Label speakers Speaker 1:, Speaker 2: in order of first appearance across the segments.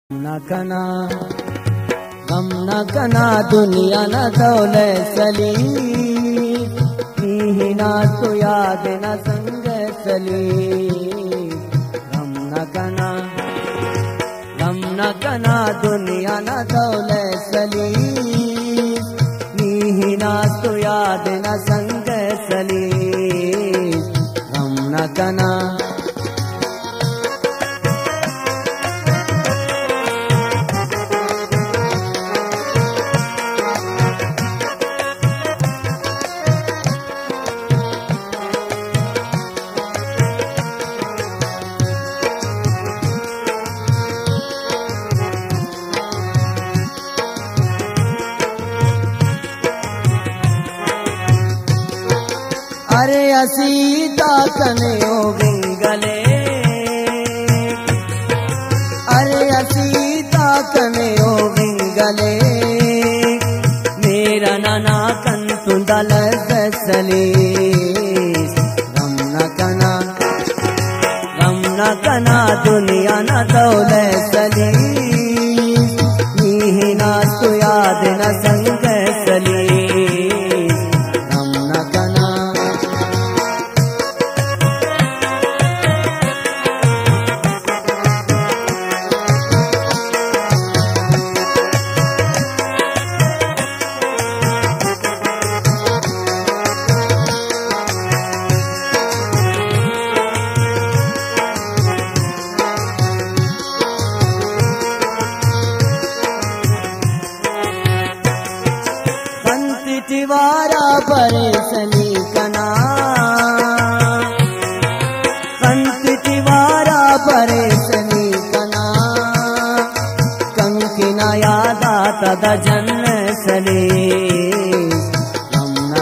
Speaker 1: न कना गम न कना दुनिया न दौले सली ना तो याद न संग सली गम न कना दुनिया न दौले सली ना तो याद न संग सली गम न कना अरे असीता कने ओ विंगले अरे असीता कने ओ विंगले मेरा नाना कंतु दल दसले गम न कना दुनिया न दौले सली नी ना तो याद न संग सली तिवारा परेशनी कना संत तिवारा परेशनी कना कंकिना यादा तद जन सले गम न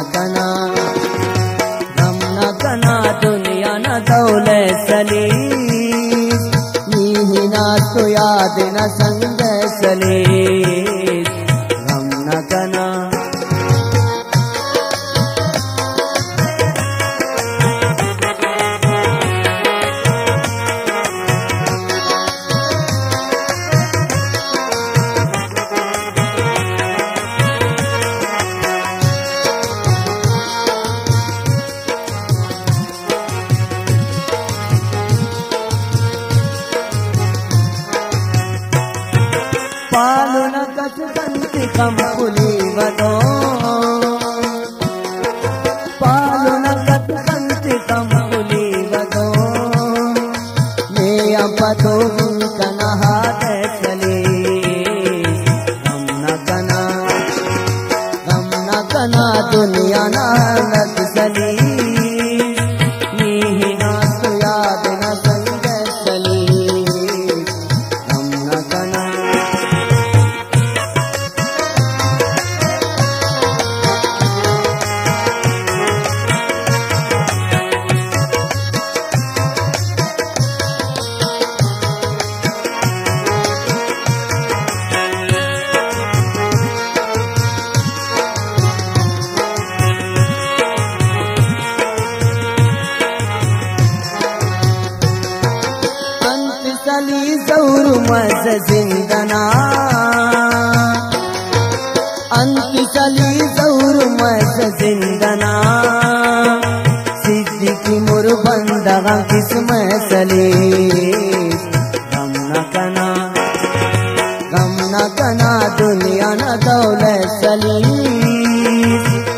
Speaker 1: कना दुनिया न दौले सली नी ना तो याद न संग सले गम न कना पालुन कस कंति कम पुली वदो पालुन कस कंति कम पुली वदो मे अपतो कना हाथ चले गम न कना दुनिया न लग सली नी ना तो याद न संग सली गम न कना सली जौर मज जिंदना अंत सली जौर मज जिंदना सिद्दीकी मुर बंदगा किस्म सली गम न कना दुनिया न दौले सली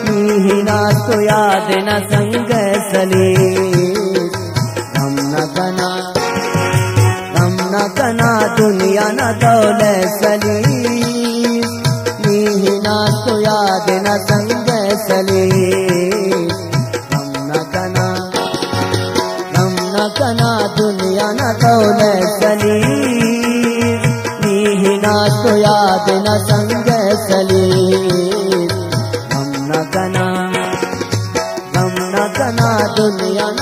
Speaker 1: नी ना तो याद न संग सली गम न कना दुनिया न दौले सली नी ना तो याद न संग सली गम न कना दुनिया न दौले सली नी ना तो याद न संग सली गम न कना दुनिया न